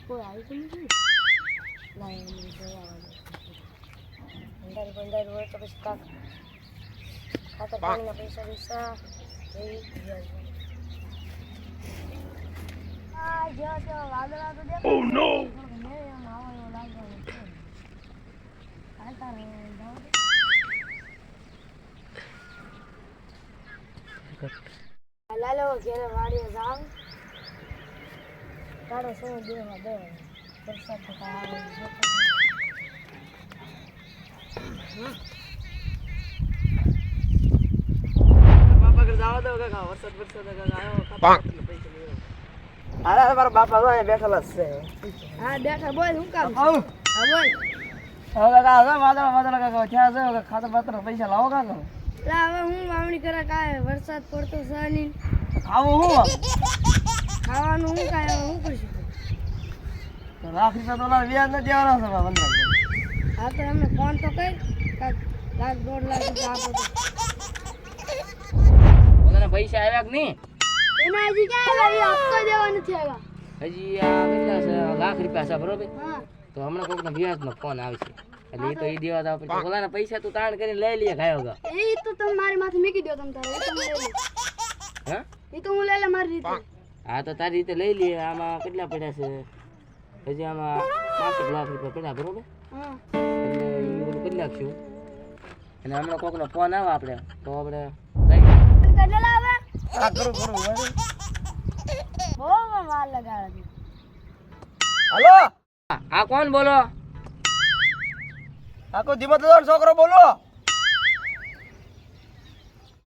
કોઈ આવી તો નથી લાઈન બંધાર હોય તો પછી ખાતર પાણીના પૈસા પૈસા વાદળા તો દેખો લાલો ઘેરે વાડીએ જાવ તારે શું દેવા દે વરસાદ તો આવે બાપા ઘર જાવ દો કાકા વરસાદ આવ્યો ખાતર પૈસા લેવો અરે મારા બાપા તો અહીંયા બેઠેલા જ છે હા બેઠા બોલ હું કામ હા બોલ હવે કાકા વાદળા કાકા થયા છે ખાતર પાત્ર પૈસા લાવો કાકા લા હવે હું વાવણી કરા કાય વરસાદ પડતો છે ની ખાવું હું ખાવાનું હું કાય હું કરશું તો લાખ રૂપિયા તો વ્યાજ ન દેવાના છે બંધા હા તો એમને ફોન તો કર લાખ 1.5 લાખ રૂપિયા આપો બધાને પૈસા આવ્યા કે નહીં એના હજી ક્યાં આવ્યા હપ્તો દેવા નથી આવ્યા હજી આ કેટલા છે લાખ રૂપિયા છે બરોબર હા તો હમણાં કોઈકનો વ્યાજનો ફોન આવશે એટલે એ તો એ દેવા દાવ પછી ઓલાના પૈસા તું તાણ કરીને લઈ લઈએ ખાયો ગા એ તો તમે મારી માથે મૂકી દો તમે તારે એ તો હું લઈ લઉં હા એ તો હું લઈ લે મારી રીતે હા તો તારી રીતે લઈ લઈએ આમાં કેટલા પડ્યા છે હજી આમાં 65 લાખ રૂપિયા પડ્યા બરોબર હા એટલે એ બધું કરી નાખશું અને હમણાં કોઈકનો ફોન આવે આપણે તો આપણે કને લાવે આ કરું બહુ વાર લગાડે હલો આ કોણ બોલો આકો ધીમતદાર છોકરો બોલો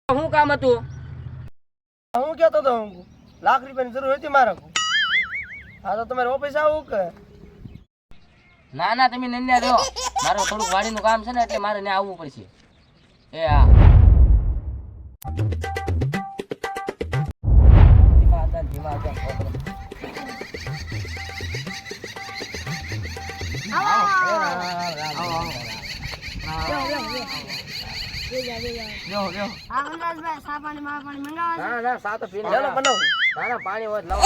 શું કામ હતું હું કહેતો હતો લાખ રૂપિયાની જરૂર હતી મારે હા તો તમારે ઓફિસ આવું કે ના ના તમે નન્યા રહ્યો મારે થોડુંક વાડીનું કામ છે ને એટલે મારે ત્યાં આવવું પડશે એ હા ધીમા હતા છોકરો હા વનરાજભાઈ સા પાણી માં પાણી મંગાવા ના ના સા તો પીને ચાલો બનાવું ના ના પાણી હોય લાવો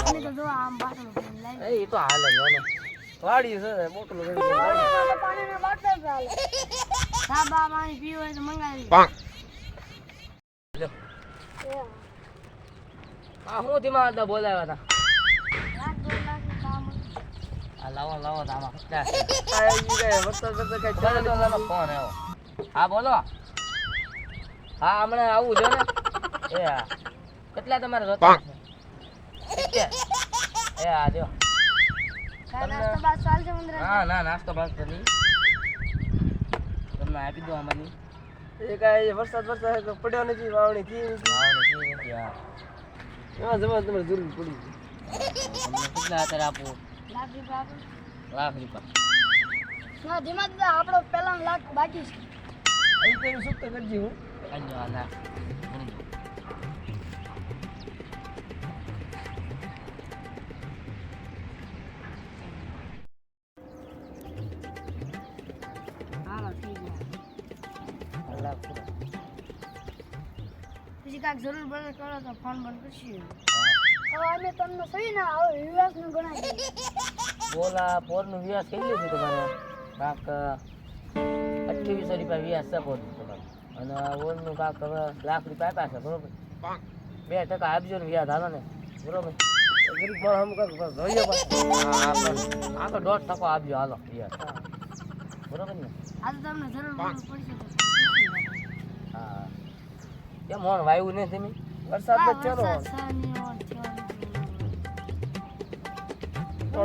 અને તો જો આમ બાટલો લઈ એ તો હાલે ને વાડી છે બોટલો પાણીના બાટલા ચાલે સા પાણી પીવું હોય તો મંગાવી આ હું ધીમા હતા બોલાવ્યા હતા લાખ 2 લાખ કામ આ લાવો લાવો તો આમાં કેટલા છે વરસાદ કઈ ચાલો તો લાવો ફોન આવ્યો હા બોલો હા હમણાં આવું છે ને એ હા કેટલા તમારે જોતા છે 70 એ હા જો નાસ્તો બાદ ચાલશે વનરાજ હા ના નાસ્તો બાસ્તો નહીં તમને આપી દો આમાંની એ કઈ વરસાદ પડ્યો નથી વાવણી થી નથી હા એમાં જમા તમારે જરૂર પડી તમને કેટલા અત્યારે આપવું લાખ રૂપિયા આપો લાખ રૂપિયા ના ધીમા દીધા આપણો પહેલા લાખ બાકી છે અહીં તેનું સુખ તો કરજી હું આજનો આ લાખ હા ઠીક છે લાખ રૂપિયા પછી કાંઈક જરૂર પડે કરો તો ફોન બંધ કરશું હવે અમે તમને સહી ના આવો વિવાસનું ગણાવી દઈએ બોલા પોરનું વ્યાજ કેટલું છે તમારે કાંક 2800 રૂપિયા વ્યાજ છે પોરનું તમારે અને ઓલનું કાંક હવે લાખ રૂપિયા આપ્યા છે બરોબર 2% આપજો ને વ્યાજ હાલો ને બરોબર ગરીબ માણસ અમુક જોઈએ આ તો 1.5% આપજો હાલો વ્યાજ બરોબર ને આ તો તમને જરૂર પડશે તો હા કેમ હોન વાયુ નહીં તમે વરસાદ જ ચાલો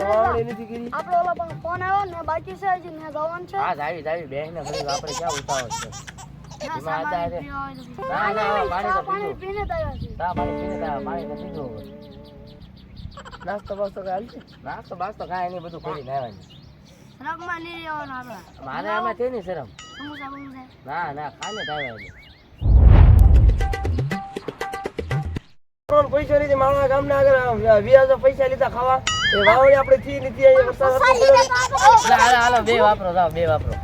વાવણી નથી કરી આપણો ઓલા પણ ફોન આવ્યો ને બાકી છે હજી ને જવાનું છે હા જાવી બેહીને ઘડી આપણે ક્યાં ઉતાવળ છે ના ધીમા હતા સામાન રે. પીવા હોય તો ના ના હવે પાણી તો પાણી પીધું પીને જ આવ્યા છે ચા પાણી પીને તા પાણી તો પીધું હવે નાસ્તો બાસ્તો કઈ હાલશે નાસ્તો બાસ્તો કાંઈ નહીં બધું કરીને આવ્યા રગમાં નહીં રહેવાનું આપણે મારે આમાં છે નહીં શરમ સમોસા બમોસા ના ના ખાને જ આવ્યા પૈસા નથી માણસ ગામના આગળ વ્યાજ પૈસા લીધા ખાવા એ વાવણી આપણે થી નથી આવી વરસાદ હાલો બે વાપરો જાઓ બે વાપરો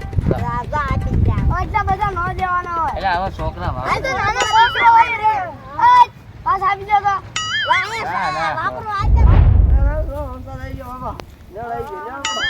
એટલા બધા ન દેવાના હોય એટલે હવે છોકરા વાપરો આ તો નાનો છોકરો હોય રે ઓય પાછો ના ના વાપરો આજે વાંધો થઈ ગયો બાબા લેવડાવી ગયો લેવડો